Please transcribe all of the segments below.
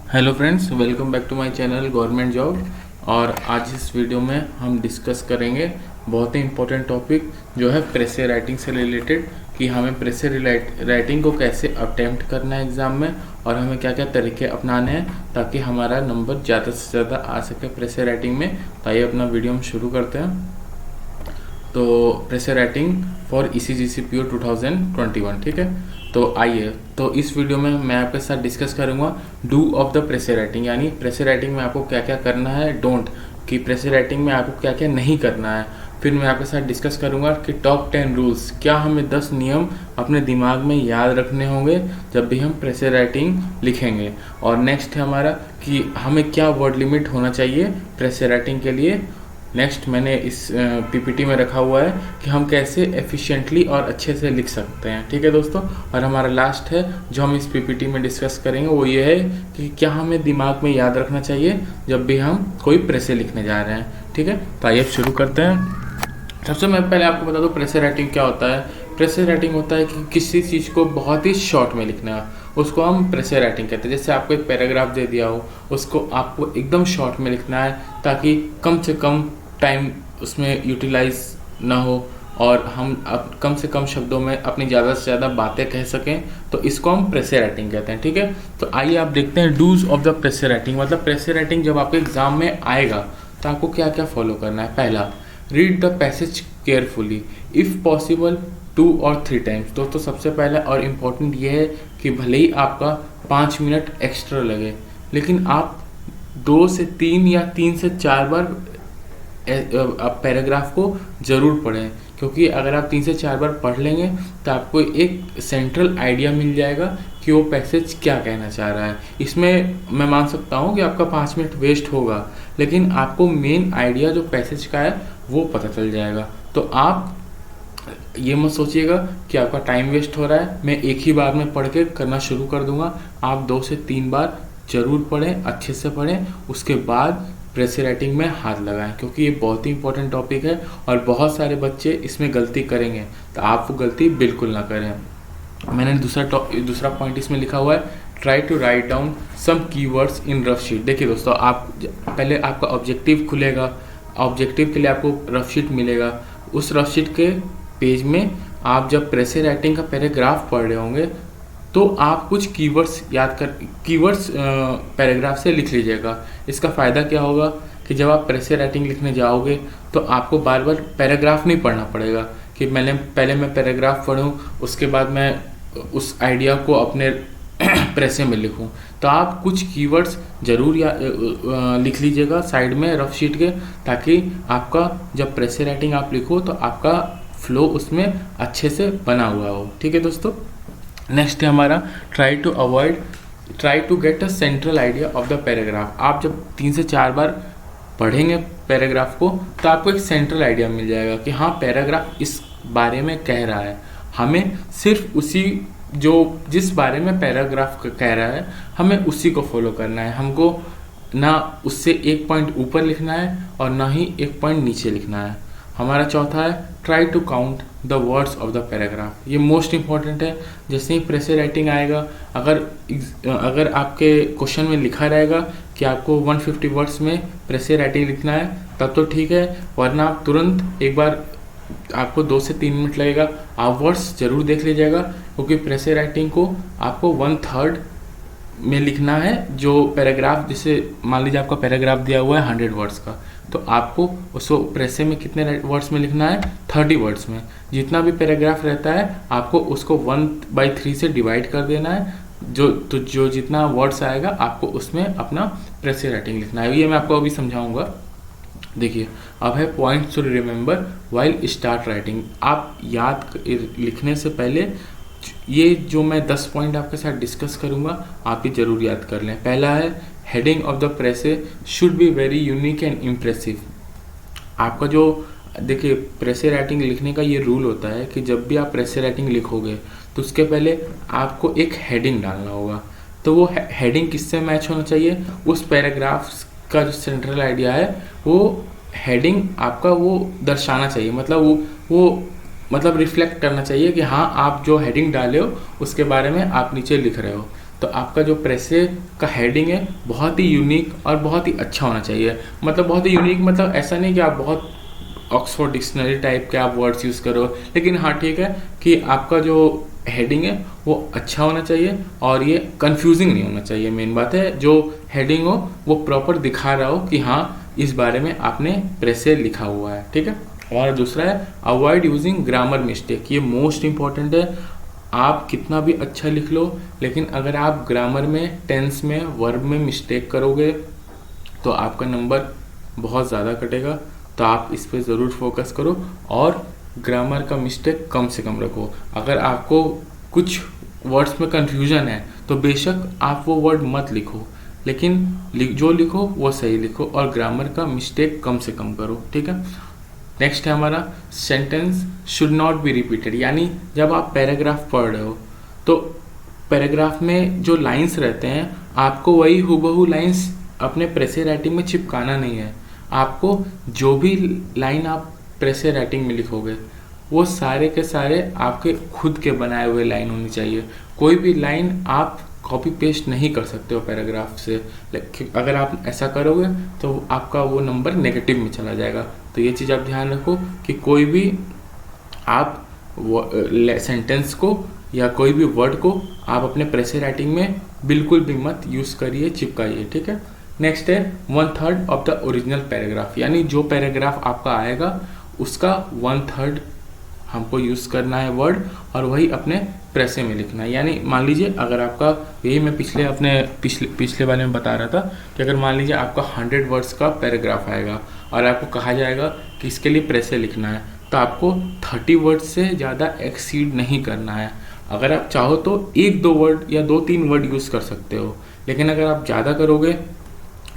Hello friends, welcome back to my channel government job. और आज इस वीडियो में हम डिस्कस करेंगे बहुत ही इम्पोर्टेंट टॉपिक जो है प्रेशर राइटिंग से रिलेटेड, कि हमें प्रेशर राइटिंग को कैसे अटेम्प्ट करना है एग्ज़ाम में और हमें क्या क्या तरीके अपनाने हैं ताकि हमारा नंबर ज़्यादा से ज़्यादा आ सके प्रेशर राइटिंग में। तो आइए अपना वीडियो हम शुरू करते हैं। तो pressure writing for ECGC PO 2021, ठीक है। तो आइए, तो इस वीडियो में मैं आपके साथ डिस्कस करूंगा do of the pressure writing, यानी प्रेशर राइटिंग में आपको क्या क्या करना है, डोंट, कि प्रेशर राइटिंग में आपको क्या क्या नहीं करना है। फिर मैं आपके साथ डिस्कस करूंगा कि टॉप 10 रूल्स, क्या हमें 10 नियम अपने दिमाग में याद रखने होंगे जब भी हम प्रेशर राइटिंग लिखेंगे। और नेक्स्ट है हमारा कि हमें क्या वर्ड लिमिट होना चाहिए प्रेशर राइटिंग के लिए। नेक्स्ट मैंने इस PPT में रखा हुआ है कि हम कैसे एफिशिएंटली और अच्छे से लिख सकते हैं, ठीक है दोस्तों। और हमारा लास्ट है जो हम इस PPT में डिस्कस करेंगे वो ये है कि क्या हमें दिमाग में याद रखना चाहिए जब भी हम कोई प्रेशर लिखने जा रहे हैं, ठीक है। तो आइए शुरू करते हैं। सबसे मैं पहले आपको बता दूं प्रेशर राइटिंग क्या होता है। प्रेशर राइटिंग होता है कि किसी चीज़ को बहुत ही शॉर्ट में लिखना है, उसको हम प्रेशर राइटिंग कहते हैं। जैसे आपको एक पैराग्राफ दे दिया हो, उसको आपको एकदम शॉर्ट में लिखना है ताकि कम से कम टाइम उसमें यूटिलाइज ना हो और हम कम से कम शब्दों में अपनी ज़्यादा से ज़्यादा बातें कह सकें। तो इसको हम प्रेशर राइटिंग कहते हैं, ठीक है। तो आइए आप देखते हैं do's of the pressure writing. मतलब प्रेशर राइटिंग जब आपके एग्जाम में आएगा तो आपको क्या क्या फॉलो करना है। पहला, read the passage carefully if possible 2 और 3 टाइम्स। दोस्तों सबसे पहला और इम्पोर्टेंट ये है कि भले ही आपका 5 मिनट एक्स्ट्रा लगे, लेकिन आप 2 से 3 या 3 से 4 बार आप पैराग्राफ को ज़रूर पढ़ें, क्योंकि अगर आप 3 से 4 बार पढ़ लेंगे तो आपको एक सेंट्रल आइडिया मिल जाएगा कि वो पैसेज क्या कहना चाह रहा है। इसमें मैं मान सकता हूँ कि आपका 5 मिनट वेस्ट होगा, लेकिन आपको मेन आइडिया जो पैसेज का है वो पता चल जाएगा। तो आप ये मत सोचिएगा कि आपका टाइम वेस्ट हो रहा है, मैं एक ही बार में पढ़ के करना शुरू कर दूंगा। आप 2 से 3 बार ज़रूर पढ़ें, अच्छे से पढ़ें, उसके बाद प्रेशर राइटिंग में हाथ लगाएं, क्योंकि ये बहुत ही इंपॉर्टेंट टॉपिक है और बहुत सारे बच्चे इसमें गलती करेंगे। तो आप वो गलती बिल्कुल ना करें। मैंने दूसरा पॉइंट इसमें लिखा हुआ है, try to write down some keywords in rough sheet. देखिए दोस्तों, आप पहले आपका ऑब्जेक्टिव खुलेगा, ऑब्जेक्टिव के लिए आपको रफ शीट मिलेगा। उस रफ शीट के पेज में आप जब प्रेशर राइटिंग का पैराग्राफ पढ़ रहे होंगे तो आप कुछ कीवर्ड्स पैराग्राफ से लिख लीजिएगा। इसका फ़ायदा क्या होगा कि जब आप प्रेशर राइटिंग लिखने जाओगे तो आपको बार बार पैराग्राफ नहीं पढ़ना पड़ेगा कि पहले मैं पैराग्राफ पढूं, उसके बाद मैं उस आइडिया को अपने प्रेशर में लिखूं। तो आप कुछ कीवर्ड्स ज़रूर लिख लीजिएगा साइड में रफ शीट के, ताकि आपका जब प्रेशर राइटिंग आप लिखो तो आपका फ्लो उसमें अच्छे से बना हुआ हो, ठीक है दोस्तों। नेक्स्ट है हमारा try to get a central idea of the paragraph. आप जब 3 से 4 बार पढ़ेंगे पैराग्राफ को तो आपको एक सेंट्रल आइडिया मिल जाएगा कि हाँ पैराग्राफ इस बारे में कह रहा है। हमें सिर्फ उसी जिस बारे में पैराग्राफ कह रहा है हमें उसी को फॉलो करना है। हमको ना उससे एक पॉइंट ऊपर लिखना है और ना ही एक पॉइंट नीचे लिखना है। हमारा चौथा है try to count the words of the paragraph. ये मोस्ट इंपॉर्टेंट है। जैसे ही प्रेशर राइटिंग आएगा, अगर आपके क्वेश्चन में लिखा रहेगा कि आपको 150 वर्ड्स में प्रेशर राइटिंग लिखना है तब तो ठीक है, वरना आप तुरंत एक बार आपको 2 से 3 मिनट लगेगा, आप वर्ड्स ज़रूर देख लीजिएगा, क्योंकि प्रेशर राइटिंग को आपको 1/3 में लिखना है। जो पैराग्राफ, जैसे मान लीजिए आपका पैराग्राफ दिया हुआ है 100 वर्ड्स का, तो आपको उसको प्रेशर में कितने वर्ड्स में लिखना है, 30 वर्ड्स में। जितना भी पैराग्राफ रहता है आपको उसको 1/3 से डिवाइड कर देना है। जो जितना वर्ड्स आएगा आपको उसमें अपना प्रेशर राइटिंग लिखना है। ये मैं आपको अभी समझाऊंगा। देखिए, अब है points to remember while start writing. आप लिखने से पहले ये जो मैं 10 पॉइंट आपके साथ डिस्कस करूंगा आप ये जरूर याद कर लें। पहला है, heading of the pressure should be very unique and impressive. आपका जो देखिए प्रेशर राइटिंग लिखने का ये रूल होता है कि जब भी आप प्रेशर राइटिंग लिखोगे तो उसके पहले आपको एक हेडिंग डालना होगा। तो वो हेडिंग किससे मैच होना चाहिए, उस पैराग्राफ का जो सेंट्रल आइडिया है वो हेडिंग आपका वो दर्शाना चाहिए। मतलब वो मतलब रिफ्लेक्ट करना चाहिए कि हाँ आप जो हेडिंग डाले हो उसके बारे में आप नीचे लिख रहे हो। तो आपका जो प्रेसे का हेडिंग है बहुत ही यूनिक और बहुत ही अच्छा होना चाहिए। मतलब बहुत ही यूनिक मतलब ऐसा नहीं कि आप बहुत ऑक्सफोर्ड डिक्शनरी टाइप के आप वर्ड्स यूज़ करो, लेकिन हाँ ठीक है कि आपका जो हेडिंग है वो अच्छा होना चाहिए और ये कंफ्यूजिंग नहीं होना चाहिए। मेन बात है जो हेडिंग हो वो प्रॉपर दिखा रहा हो कि हाँ इस बारे में आपने प्रेसे लिखा हुआ है, ठीक है। और दूसरा है अवॉइड यूजिंग ग्रामर मिस्टेक, ये मोस्ट इंपॉर्टेंट है। आप कितना भी अच्छा लिख लो, लेकिन अगर आप ग्रामर में, टेंस में, वर्ब में मिस्टेक करोगे तो आपका नंबर बहुत ज़्यादा कटेगा। तो आप इस पर ज़रूर फोकस करो और ग्रामर का मिस्टेक कम से कम रखो। अगर आपको कुछ वर्ड्स में कन्फ्यूजन है तो बेशक आप वो वर्ड मत लिखो, लेकिन जो लिखो वो सही लिखो और ग्रामर का मिस्टेक कम से कम करो, ठीक है। नेक्स्ट है हमारा sentence should not be repeated, यानी जब आप पैराग्राफ पढ़ रहे हो तो पैराग्राफ में जो लाइंस रहते हैं आपको वही हूबहू लाइंस अपने प्रेसे राइटिंग में चिपकाना नहीं है। आपको जो भी लाइन आप प्रेसे राइटिंग में लिखोगे वो सारे के सारे आपके खुद के बनाए हुए लाइन होनी चाहिए। कोई भी लाइन आप कॉपी पेस्ट नहीं कर सकते हो पैराग्राफ से, अगर आप ऐसा करोगे तो आपका वो नंबर नेगेटिव में चला जाएगा। तो ये चीज़ आप ध्यान रखो कि कोई भी आप सेंटेंस को या कोई भी वर्ड को आप अपने प्रेसे राइटिंग में बिल्कुल भी मत यूज़ करिए, चिपकाइए, ठीक है। नेक्स्ट है 1/3 ऑफ द ओरिजिनल पैराग्राफ, यानी जो पैराग्राफ आपका आएगा उसका 1/3 हमको यूज़ करना है वर्ड और वही अपने प्रेसे में लिखना है। यानी मान लीजिए अगर आपका, यही मैं पिछले वाले में बता रहा था कि अगर मान लीजिए आपका 100 वर्ड्स का पैराग्राफ आएगा और आपको कहा जाएगा कि इसके लिए प्रेसे लिखना है, तो आपको 30 वर्ड से ज़्यादा एक्सीड नहीं करना है। अगर आप चाहो तो 1-2 वर्ड या 2-3 वर्ड यूज़ कर सकते हो, लेकिन अगर आप ज़्यादा करोगे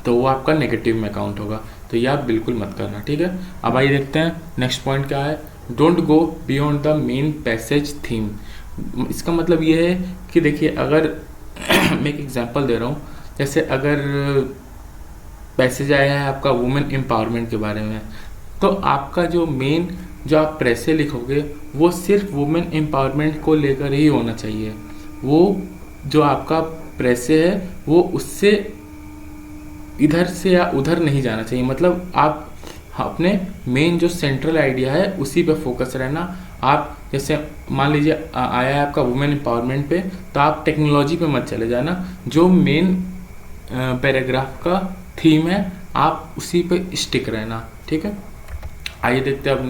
तो वो आपका नेगेटिव में काउंट होगा। तो ये आप बिल्कुल मत करना, ठीक है। अब आइए देखते हैं नेक्स्ट पॉइंट क्या है। Don't go beyond the main passage theme. इसका मतलब ये है कि देखिए अगर मैं एक एग्जांपल दे रहा हूँ, जैसे अगर पैसेज आया है आपका वुमेन एम्पावरमेंट के बारे में, तो आपका जो मेन जो आप प्रेसे लिखोगे वो सिर्फ वुमेन एम्पावरमेंट को लेकर ही होना चाहिए। वो जो आपका प्रेसे है वो उससे इधर से या उधर नहीं जाना चाहिए। मतलब आप अपने मेन जो सेंट्रल आइडिया है उसी पे फोकस रहना। आप जैसे मान लीजिए आया है आपका वुमेन एम्पावरमेंट पे, तो आप टेक्नोलॉजी पे मत चले जाना। जो मेन पैराग्राफ का थीम है आप उसी पे स्टिक रहना, ठीक है। आइए देखते हैं अब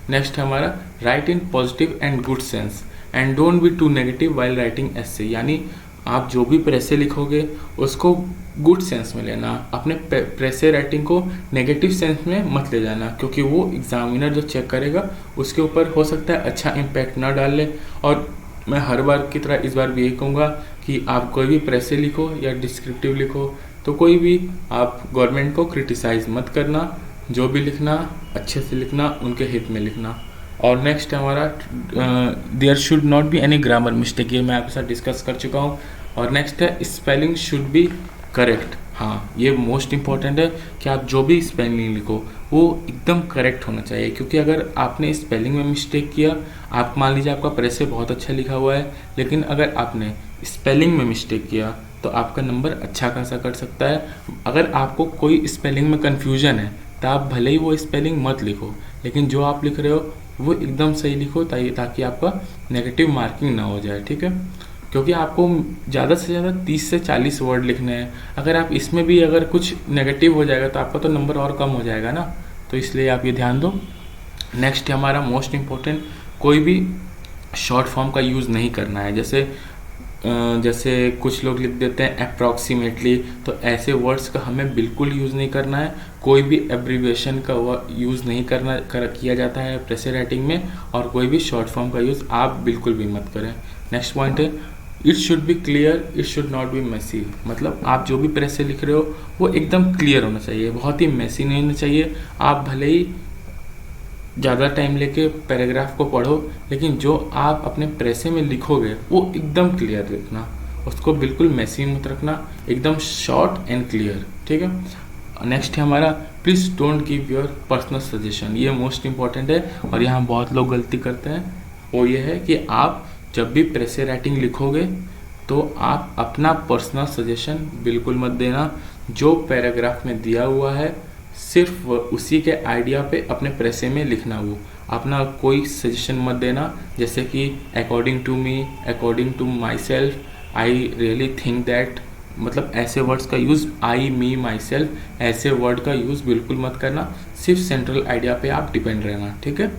नेक्स्ट है हमारा write in positive and good sense and don't be too negative while writing essay. यानी आप जो भी प्रेसे लिखोगे उसको गुड सेंस में लेना, अपने प्रेसे राइटिंग को नेगेटिव सेंस में मत ले जाना, क्योंकि वो एग्जामिनर जो चेक करेगा उसके ऊपर हो सकता है अच्छा इम्पैक्ट ना डाल ले। और मैं हर बार की तरह इस बार भी यही कहूँगा कि आप कोई भी प्रेसे लिखो या डिस्क्रिप्टिव लिखो तो कोई भी आप गवर्नमेंट को क्रिटिसाइज मत करना, जो भी लिखना अच्छे से लिखना, उनके हित में लिखना। और नेक्स्ट है हमारा there should not be any grammar mistake, ये मैं आपके साथ डिस्कस कर चुका हूँ। और नेक्स्ट है स्पेलिंग शुड बी करेक्ट। हाँ, ये मोस्ट इंपॉर्टेंट है कि आप जो भी स्पेलिंग लिखो वो एकदम करेक्ट होना चाहिए, क्योंकि अगर आपने स्पेलिंग में मिस्टेक किया, आप मान लीजिए आपका प्रेसे बहुत अच्छा लिखा हुआ है, लेकिन अगर आपने स्पेलिंग में मिस्टेक किया तो आपका नंबर अच्छा खासा कट सकता है। अगर आपको कोई स्पेलिंग में कन्फ्यूजन है तो आप भले ही वो स्पेलिंग मत लिखो, लेकिन जो आप लिख रहे हो वो एकदम सही लिखो ताकि आपका नेगेटिव मार्किंग ना हो जाए, ठीक है। क्योंकि आपको ज़्यादा से ज़्यादा 30 से 40 वर्ड लिखने हैं। अगर आप इसमें भी अगर कुछ नेगेटिव हो जाएगा तो आपका तो नंबर और कम हो जाएगा ना, तो इसलिए आप ये ध्यान दो। नेक्स्ट है हमारा मोस्ट इम्पोर्टेंट, कोई भी शॉर्ट फॉर्म का यूज़ नहीं करना है। जैसे कुछ लोग लिख देते हैं अप्रॉक्सीमेटली, तो ऐसे वर्ड्स का हमें बिल्कुल यूज़ नहीं करना है। कोई भी एब्रीविएशन का यूज़ नहीं किया जाता है प्रेसे राइटिंग में, और कोई भी शॉर्ट फॉर्म का यूज़ आप बिल्कुल भी मत करें। नेक्स्ट पॉइंट है it should be clear, it should not be messy. मतलब आप जो भी प्रेसे लिख रहे हो वो एकदम क्लियर होना चाहिए, बहुत ही मेसी नहीं होना चाहिए। आप भले ही ज़्यादा टाइम लेके पैराग्राफ को पढ़ो, लेकिन जो आप अपने प्रेसे में लिखोगे वो एकदम क्लियर लिखना, उसको बिल्कुल मेसी मत रखना, एकदम शॉर्ट एंड क्लियर, ठीक है। नेक्स्ट है हमारा please don't give your personal suggestion. ये मोस्ट इंपॉर्टेंट है और यहाँ बहुत लोग गलती करते हैं। वो ये है कि आप जब भी प्रेसे राइटिंग लिखोगे तो आप अपना पर्सनल सजेशन बिल्कुल मत देना। जो पैराग्राफ में दिया हुआ है सिर्फ उसी के आइडिया पे अपने प्रेसे में लिखना, वो अपना कोई सजेशन मत देना, जैसे कि according to me, according to myself, I really think that, मतलब ऐसे वर्ड्स का use, I me myself, ऐसे वर्ड का यूज़ बिल्कुल मत करना। सिर्फ सेंट्रल आइडिया पे आप डिपेंड रहना, ठीक है।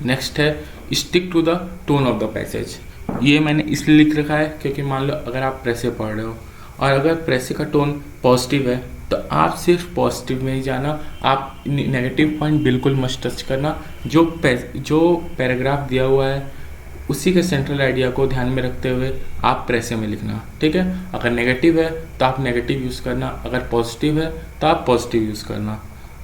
नेक्स्ट है stick to the tone of the passage. ये मैंने इसलिए लिख रखा है क्योंकि मान लो अगर आप प्रेसे पढ़ रहे हो और अगर प्रेसे का टोन पॉजिटिव है तो आप सिर्फ पॉजिटिव में ही जाना, आप नेगेटिव पॉइंट बिल्कुल मत टच करना। जो पैराग्राफ दिया हुआ है उसी के सेंट्रल आइडिया को ध्यान में रखते हुए आप प्रेसे में लिखना, ठीक है। अगर नेगेटिव है तो आप नेगेटिव यूज़ करना, अगर पॉजिटिव है तो आप पॉजिटिव यूज़ करना।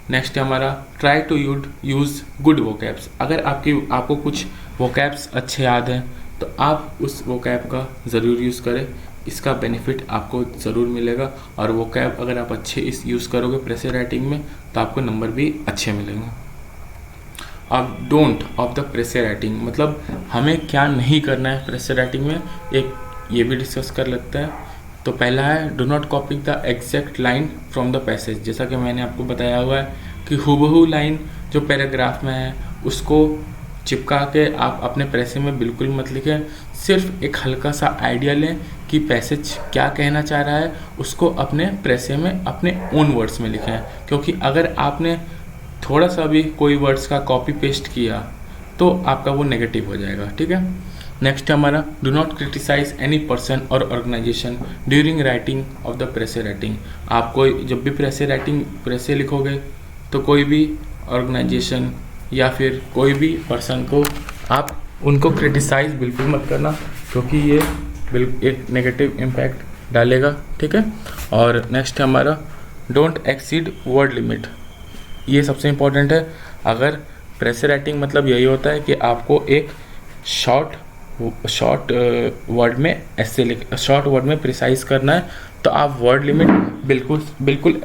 नेक्स्ट है हमारा try to use good vocabs. अगर आपको कुछ वोकैब्स अच्छे याद हैं तो आप उस वोकैब का ज़रूर यूज़ करें, इसका बेनिफिट आपको ज़रूर मिलेगा। और वोकैब अगर आप अच्छे यूज़ करोगे प्रेसे राइटिंग में तो आपको नंबर भी अच्छे मिलेंगे। अब don't of the precis writing, मतलब हमें क्या नहीं करना है प्रेसे राइटिंग में, एक ये भी डिस्कस कर लेते हैं। तो पहला है do not copy the exact line from the passage. जैसा कि मैंने आपको बताया हुआ है कि हूबहू लाइन जो पैराग्राफ में है उसको चिपका के आप अपने प्रेसे में बिल्कुल मत लिखें। सिर्फ एक हल्का सा आइडिया लें कि पैसेज क्या कहना चाह रहा है, उसको अपने प्रेसे में अपने ओन वर्ड्स में लिखें। क्योंकि अगर आपने थोड़ा सा भी कोई वर्ड्स का कॉपी पेस्ट किया तो आपका वो नेगेटिव हो जाएगा, ठीक है। नेक्स्ट है हमारा do not criticise any person और organisation during writing of the precis writing. आप कोई जब भी प्रेसे लिखोगे तो कोई भी ऑर्गेनाइजेशन या फिर कोई भी पर्सन को आप उनको क्रिटिसाइज बिल्कुल मत करना, क्योंकि ये एक नेगेटिव इम्पैक्ट डालेगा, ठीक है। और नेक्स्ट है हमारा डोंट एक्सीड वर्ड लिमिट। ये सबसे इम्पोर्टेंट है। अगर प्रेसे राइटिंग मतलब यही होता है कि आपको एक शॉर्ट वर्ड में प्रिसाइज करना है, तो आप वर्ड लिमिट बिल्कुल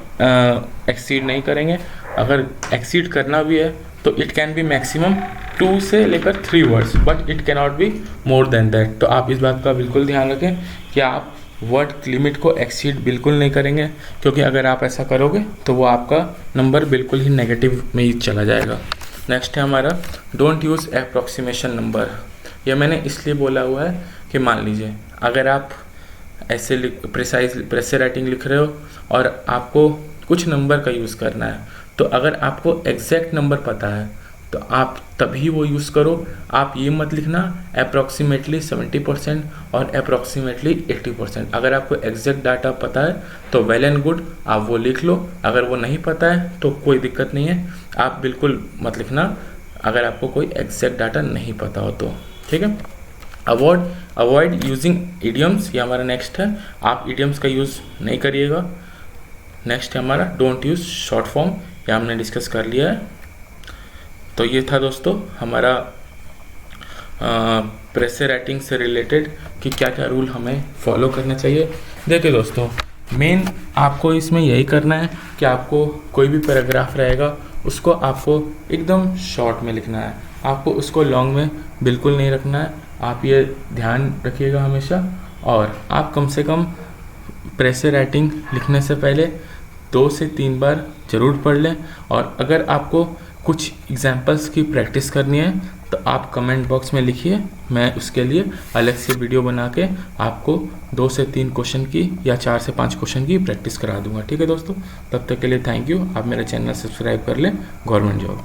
एक्सीड नहीं करेंगे। अगर एक्सीड करना भी है तो इट कैन बी मैक्सिमम 2 से लेकर 3 words, but it can not be more than that. तो आप इस बात का बिल्कुल ध्यान रखें कि आप वर्ड लिमिट को एक्सीड बिल्कुल नहीं करेंगे, क्योंकि अगर आप ऐसा करोगे तो वो आपका नंबर बिल्कुल ही नेगेटिव में ही चला जाएगा। नेक्स्ट है हमारा डोंट यूज़ अप्रॉक्सीमेशन नंबर। ये मैंने इसलिए बोला हुआ है कि मान लीजिए अगर आप ऐसे प्रेसे राइटिंग लिख रहे हो और आपको कुछ नंबर का यूज़ करना है, तो अगर आपको एग्जैक्ट नंबर पता है तो आप तभी वो यूज़ करो। आप ये मत लिखना अप्रॉक्सीमेटली 70% और अप्रॉक्सीमेटली 80%। अगर आपको एग्जैक्ट डाटा पता है तो वेल एंड गुड, आप वो लिख लो। अगर वो नहीं पता है तो कोई दिक्कत नहीं है, आप बिल्कुल मत लिखना अगर आपको कोई एग्जैक्ट डाटा नहीं पता हो तो, ठीक है। अवॉइड यूजिंग इडियम्स, ये हमारा नेक्स्ट है। आप इडियम्स का यूज़ नहीं करिएगा। नेक्स्ट है हमारा डोंट यूज़ शॉर्ट फॉर्म, ये हमने डिस्कस कर लिया है। तो ये था दोस्तों हमारा प्रेसे राइटिंग से रिलेटेड कि क्या क्या रूल हमें फॉलो करना चाहिए। देखिए दोस्तों, मेन आपको इसमें यही करना है कि आपको कोई भी पैराग्राफ रहेगा उसको आपको एकदम शॉर्ट में लिखना है, आपको उसको लॉन्ग में बिल्कुल नहीं रखना है। आप ये ध्यान रखिएगा हमेशा। और आप कम से कम प्रेसे राइटिंग लिखने से पहले 2 से 3 बार ज़रूर पढ़ लें। और अगर आपको कुछ एग्जाम्पल्स की प्रैक्टिस करनी है तो आप कमेंट बॉक्स में लिखिए, मैं उसके लिए अलग से वीडियो बना के आपको 2 से 3 क्वेश्चन की या 4 से 5 क्वेश्चन की प्रैक्टिस करा दूंगा, ठीक है दोस्तों। तब तक के लिए थैंक यू। आप मेरा चैनल सब्सक्राइब कर लें। Government job.